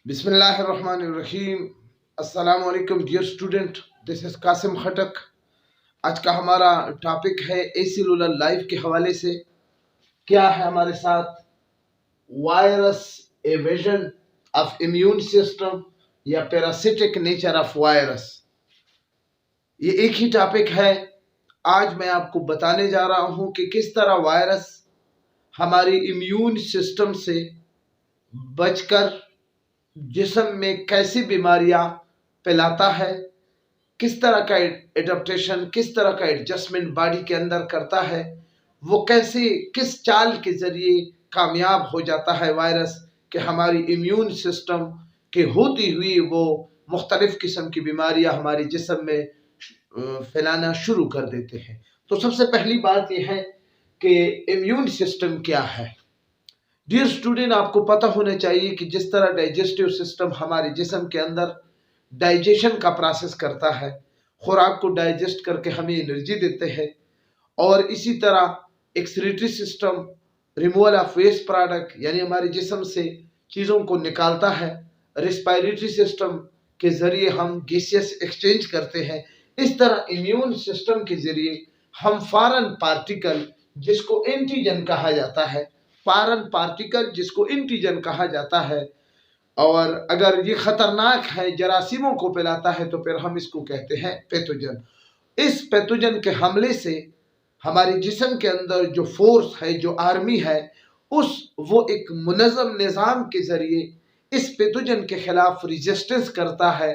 बिस्मिल्लाहिर्रहमानिर्रहीम। अस्सलाम वालेकुम dear student, this is Qasim Khatak. आज का हमारा टॉपिक है एसिलुलर लाइफ के हवाले से क्या है हमारे साथ virus evasion of immune system या पैरासिटिक नेचर ऑफ वायरस। ये एक ही टॉपिक है। आज मैं आपको बताने जा रहा हूं कि किस तरह वायरस हमारी इम्यून सिस्टम से बचकर जिस्म में कैसी बीमारियां फैलाता है, किस तरह का एडेप्टेशन, किस तरह का एडजस्टमेंट बॉडी के अंदर करता है, वो कैसे किस चाल के जरिए कामयाब हो जाता है वायरस कि हमारी इम्यून सिस्टम के होती हुई वो मुख्तलिफ किस्म की बीमारियां हमारे जिस्म में फैलाना शुरू कर देते हैं। तो सबसे पहली बात यह है कि इम्यून सिस्टम क्या है। डियर स्टूडेंट, आपको पता होना चाहिए कि जिस तरह डाइजेस्टिव सिस्टम हमारे जिस्म के अंदर डाइजेशन का प्रोसेस करता है, खुराक को डाइजेस्ट करके हमें एनर्जी देते हैं, और इसी तरह excretory system removal of waste product यानी हमारे जिस्म से चीज़ों को निकालता है, रेस्पिरेटरी सिस्टम के जरिए हम गैसियस एक्सचेंज करते हैं। इस तरह इम्यून सिस्टम के जरिए हम फॉरेन पार्टिकल जिसको एंटीजन कहा जाता है, फॉरेन पार्टिकल जिसको एंटीजन कहा जाता है, और अगर ये खतरनाक है, जरासीमों को फैलाता है, तो फिर हम इसको कहते हैं पैथोजन। इस पैथोजन के हमले से हमारे जिस्म के अंदर जो फोर्स है, जो आर्मी है, वो एक मुनज़्ज़म निज़ाम के जरिए इस पैथोजन के खिलाफ रेजिस्टेंस करता है।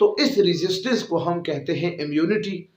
तो इस रेजिस्टेंस को हम कहते हैं इम्यूनिटी,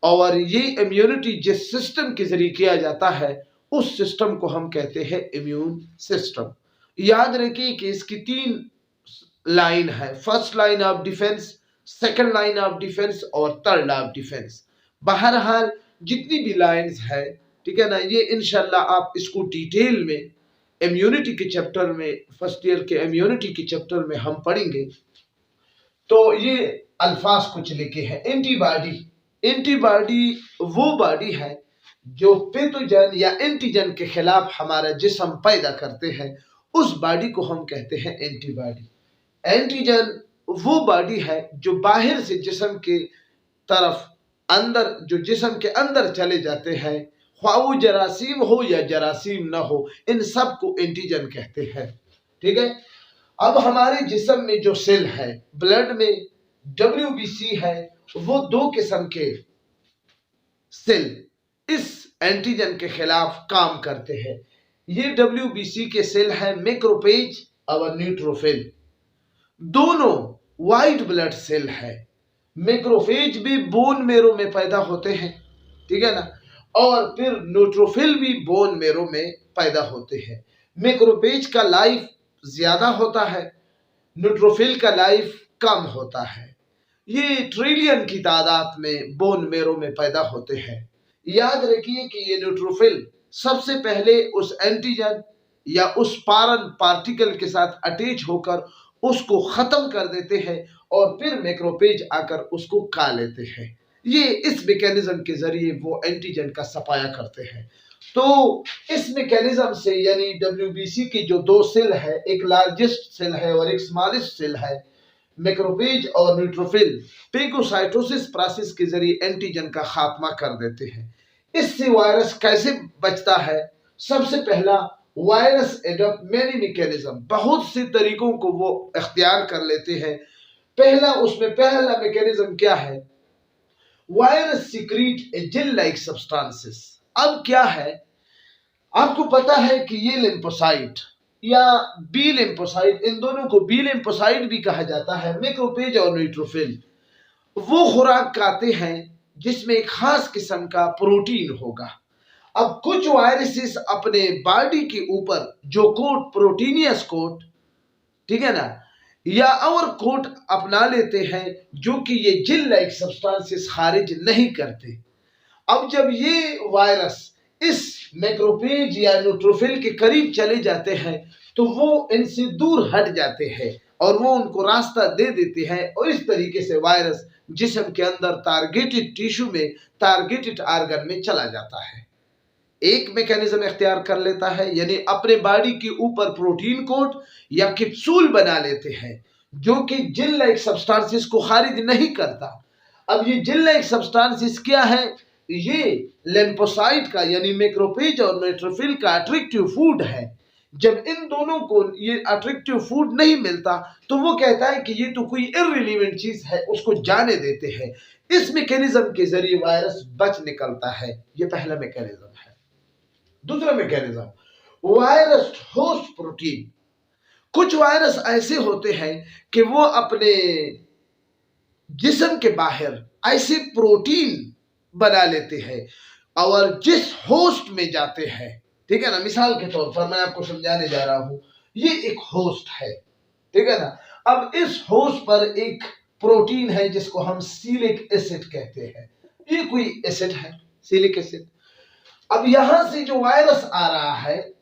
और ये इम्यूनिटी जिस सिस्टम के जरिए किया जाता है उस सिस्टम को हम कहते हैं इम्यून सिस्टम। याद रखिए कि इसकी 3 लाइन है, first line of defence, second line of defence और थर्ड ऑफ डिफेंस। बहरहाल जितनी भी लाइंस है, ठीक है ना, ये इंशाल्लाह आप इसको डिटेल में इम्यूनिटी के चैप्टर में, फर्स्ट ईयर के इम्यूनिटी के चैप्टर में हम पढ़ेंगे। तो ये अल्फाज कुछ लिखे हैं। एंटीबॉडी, एंटीबॉडी वो बॉडी है जो पैथोजन या एंटीजन के खिलाफ हमारा जिस्म पैदा करते हैं, उस बॉडी को हम कहते हैं एंटीबॉडी। एंटीजन वो बॉडी है जो बाहर से जिस्म के तरफ अंदर, जो जिस्म के अंदर चले जाते हैं, ख्वाह वो जरासीम हो या जरासीम ना हो, इन सब को एंटीजन कहते हैं। ठीक है। अब हमारे जिस्म में जो सेल है, ब्लड में WBC है, वो 2 किस्म के सेल इस एंटीजन के खिलाफ काम करते हैं। ये WBC के सेल है मैक्रोफेज और न्यूट्रोफिल, दोनों वाइट ब्लड सेल है। मैक्रोफेज भी बोन मेरो में पैदा होते हैं, ठीक है ना, और फिर न्यूट्रोफिल भी बोन मेरो में पैदा होते हैं। मैक्रोफेज का लाइफ ज्यादा होता है, न्यूट्रोफिल का लाइफ कम होता है। ये ट्रिलियन की तादाद में बोन मेरो में पैदा होते हैं। याद रखिए कि ये न्यूट्रोफिल सबसे पहले उस एंटीजन या उस फॉरेन पार्टिकल के साथ अटैच होकर उसको खत्म कर देते हैं, और फिर मैक्रोफेज आकर उसको खा लेते हैं। ये इस मैकेनिज्म के जरिए वो एंटीजन का सफाया करते हैं। तो इस मैकेनिज्म से, यानी WBC की जो 2 सेल है, एक लार्जेस्ट सेल है और एक स्मॉलेस्ट सेल है, मैक्रोफेज और न्यूट्रोफिल, फेगोसाइटोसिस प्रोसेस के जरिए एंटीजन का खात्मा कर देते हैं। इससे वायरस कैसे बचता है? सबसे पहला, वायरस एडॉप्ट मेनी मैकेनिज्म, बहुत से तरीकों को वो इख्तियार कर लेते हैं। उसमें पहला मैकेनिज्म क्या है? वायरस सीक्रेट ए जेल लाइक सब्सटेंसेस। अब क्या है, आपको पता है कि ये लिम्फोसाइट या बी लिम्फोसाइट, इन दोनों को बी लिम्फोसाइट भी कहा जाता है, मैक्रोफेज और न्यूट्रोफिल, वो खुराक खाते हैं जिसमें एक खास किस्म का प्रोटीन होगा। अब कुछ वायरसेस अपने बॉडी के ऊपर जो कोट, प्रोटीनियस कोट, ठीक है ना, या और कोट अपना लेते हैं जो कि ये जेल लाइक सब्सटेंसेस खारिज नहीं करते। अब जब ये वायरस इस मैक्रोफेज या न्यूट्रोफिल के करीब चले जाते हैं तो वो इनसे दूर हट जाते हैं और वो उनको रास्ता दे देते हैं, और इस तरीके से वायरस जिस्म के अंदर टारगेटेड टिश्यू में, टारगेटेड आर्गन में चला जाता है। एक मैकेनिज्म इख्तियार कर लेता है, यानी अपने बॉडी के ऊपर प्रोटीन कोट या कैप्सूल बना लेते हैं जो कि जेल लाइक सब्सटेंसेस को खारिज नहीं करता। अब ये जेल लाइक सब्सटेंसेस क्या है? ये लिम्फोसाइट का यानी मैक्रोफेज और न्यूट्रोफिल का अट्रैक्टिव फूड है। जब इन दोनों को ये अट्रैक्टिव फूड नहीं मिलता तो वो कहता है कि ये तो कोई इररिलेवेंट चीज है, उसको जाने देते हैं। इस मैकेनिज्म के जरिए वायरस बच निकलता है। ये पहला मैकेनिज्म है। दूसरा मैकेनिज्म, वायरस होस्ट प्रोटीन। कुछ वायरस ऐसे होते हैं कि वो अपने जिस्म के बाहर ऐसे प्रोटीन बना लेते हैं और जिस होस्ट में जाते हैं, ठीक है ना, मिसाल के तौर पर मैं आपको समझाने जा रहा हूं, ये एक होस्ट है, ठीक है ना। अब इस होस्ट पर एक प्रोटीन है जिसको हम सिलिक एसिड कहते हैं। ये कोई एसिड है, सिलिक एसिड। अब यहां से जो वायरस आ रहा है,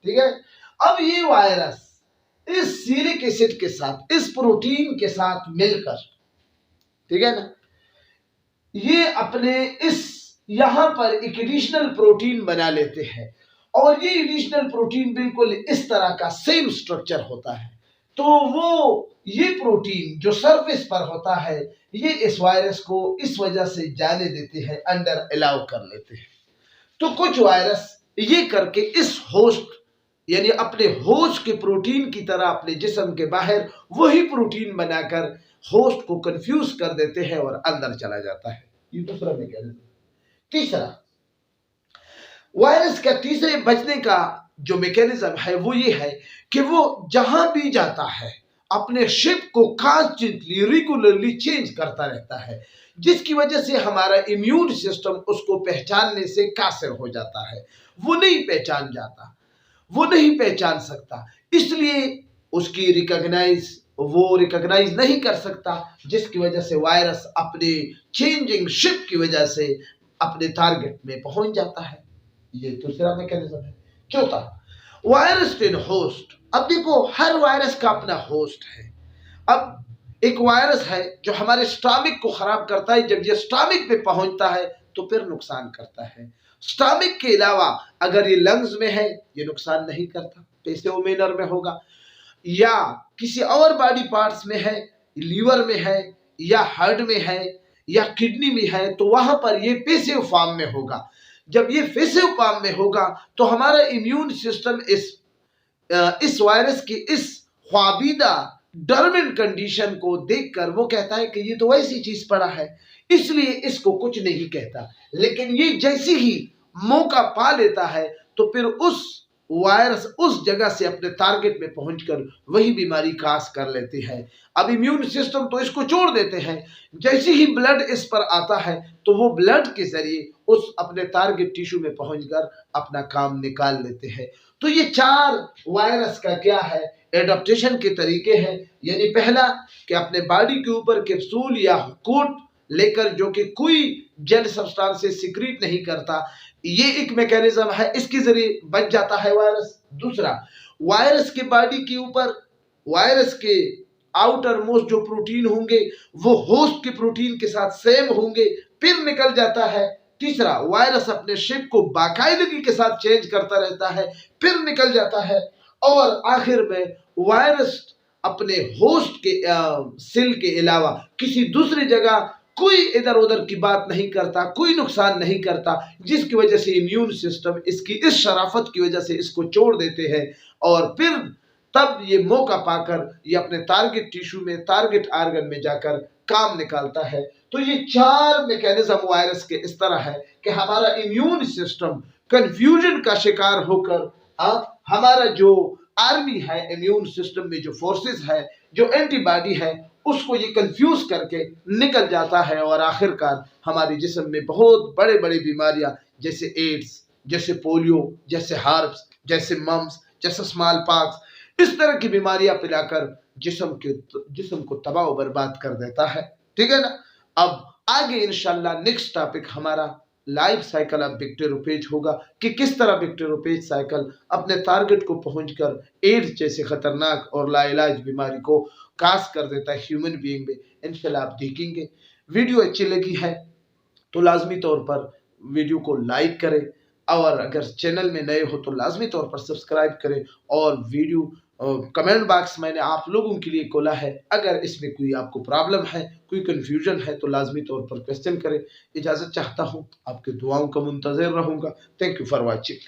ठीक है, अब ये वायरस इस सिलिक एसिड के साथ, इस प्रोटीन के साथ मिलकर, ठीक है ना, ये अपने इस यहां पर एक एडिशनल प्रोटीन बना लेते हैं और ये एडिशनल प्रोटीन बिल्कुल इस तरह का सेम स्ट्रक्चर होता है। तो वो ये प्रोटीन जो सरफेस पर होता है, ये इस वायरस को इस वजह से जाने देते हैं, अंदर अलाउ कर लेते हैं। तो कुछ वायरस ये करके इस होस्ट यानी अपने होस्ट के प्रोटीन की तरह अपने जिस्म के बाहर वही प्रोटीन बनाकर होस्ट को कंफ्यूज कर देते हैं और अंदर चला जाता है। ये दूसरा मैकेनिज्म। तीसरा, वायरस का तीसरे बचने का जो मैकेनिज्म है वो ये है कि वो जहां भी जाता है अपने शेप को कॉन्स्टेंटली रेगुलरली चेंज करता रहता है, जिसकी वजह से हमारा इम्यून सिस्टम उसको पहचानने से कासिर हो जाता है। वो नहीं पहचान सकता, इसलिए उसकी रिकॉग्नाइज नहीं कर सकता, जिसकी वजह से वायरस अपने चेंजिंग शिप की वजह से अपने टारगेट में पहुंच जाता है। ये दूसरा मैकेनिज्म है। चौथा, वायरस इन होस्ट। अब देखो, हर वायरस का अपना होस्ट है। अब एक वायरस है जो हमारे स्टमक को खराब करता है, जब ये स्टमक पे पहुंचता है तो फिर नुकसान करता है। स्टमक के अलावा अगर ये लंग्स में है, ये नुकसान नहीं करता, पैसिव मैनर में होगा, या किसी और बॉडी पार्ट्स में है, लीवर में है या हार्ट में है या किडनी में है, तो वहां पर ये पैसिव फॉर्म में होगा। जब ये पैसिव फॉर्म में होगा तो हमारा इम्यून सिस्टम इस वायरस की इस ख्वाबीदा डोर्मेंट कंडीशन को देखकर वो कहता है कि ये तो वैसी चीज पड़ा है, इसलिए इसको कुछ नहीं कहता। लेकिन ये जैसे ही मौका पा लेता है तो फिर उस वायरस उस जगह से अपने टारगेट में पहुंचकर वही बीमारी कास कर लेती है। अब इम्यून सिस्टम तो इसको छोड़ देते हैं, जैसे ही ब्लड इस पर आता है तो वो ब्लड के जरिए उस अपने टारगेट टिश्यू में पहुंचकर अपना काम निकाल लेते हैं। तो ये 4 वायरस का क्या है, एडाप्टेशन के तरीके हैं। यानी पहला कि अपने बॉडी के ऊपर कैप्सूल या कोट लेकर, जो कि कोई जेल सब्सटेंस से सिक्रीट नहीं करता, ये एक मैकेनिज्म है, इसके जरिए बच जाता है वायरस। दूसरा, वायरस के बॉडी के ऊपर वायरस के आउटर मोस्ट जो प्रोटीन होंगे वो होस्ट के प्रोटीन के साथ सेम होंगे, फिर निकल जाता है। तीसरा, वायरस अपने शेप को बाकायदगी के साथ चेंज करता रहता है, फिर निकल जाता है। और आखिर में वायरस अपने होस्ट के सेल के अलावा किसी दूसरी जगह कोई इधर उधर की बात नहीं करता, कोई नुकसान नहीं करता, जिसकी वजह से इम्यून सिस्टम इसकी इस शराफत की वजह से इसको छोड़ देते हैं और फिर तब ये मौका पाकर ये अपने टारगेट टिश्यू में, टारगेट ऑर्गन में जाकर काम निकालता है। तो ये 4 मैकेनिज्म वायरस के इस तरह है कि हमारा इम्यून सिस्टम कंफ्यूजन का शिकार होकर हमारा जो आर्मी है, इम्यून सिस्टम में जो फोर्सेस है, जो एंटीबॉडी है, उसको ये कंफ्यूज करके निकल जाता है और आखिरकार हमारे जिस्म में बहुत बड़े बड़े बीमारियां जैसे एड्स, जैसे पोलियो, जैसे हार्प्स, जैसे मम्स, जैसे स्मॉल पॉक्स, इस तरह की बीमारियां पिलाकर जिस्म को तबाह बर्बाद कर देता है। ठीक है ना। अब आगे इंशाल्लाह नेक्स्ट टॉपिक हमारा लाइफ साइकिल ऑफ बैक्टीरियोफेज होगा कि किस तरह बैक्टीरियोफेज साइकिल अपने टारगेट को पहुंचकर एड्स जैसे खतरनाक और लाइलाज बीमारी को कास कर देता है ह्यूमन बीइंग में। इंशाल्लाह आप देखेंगे। वीडियो अच्छी लगी है तो लाजमी तौर पर वीडियो को लाइक करें और अगर चैनल में नए हो तो लाजमी तौर पर सब्सक्राइब करें। और वीडियो कमेंट बॉक्स मैंने आप लोगों के लिए खोला है, अगर इसमें कोई आपको प्रॉब्लम है, कोई कंफ्यूजन है तो लाजमी तौर पर क्वेश्चन करें। इजाज़त चाहता हूँ, आपके दुआओं का मुंतज़िर रहूँगा। Thank you for watching.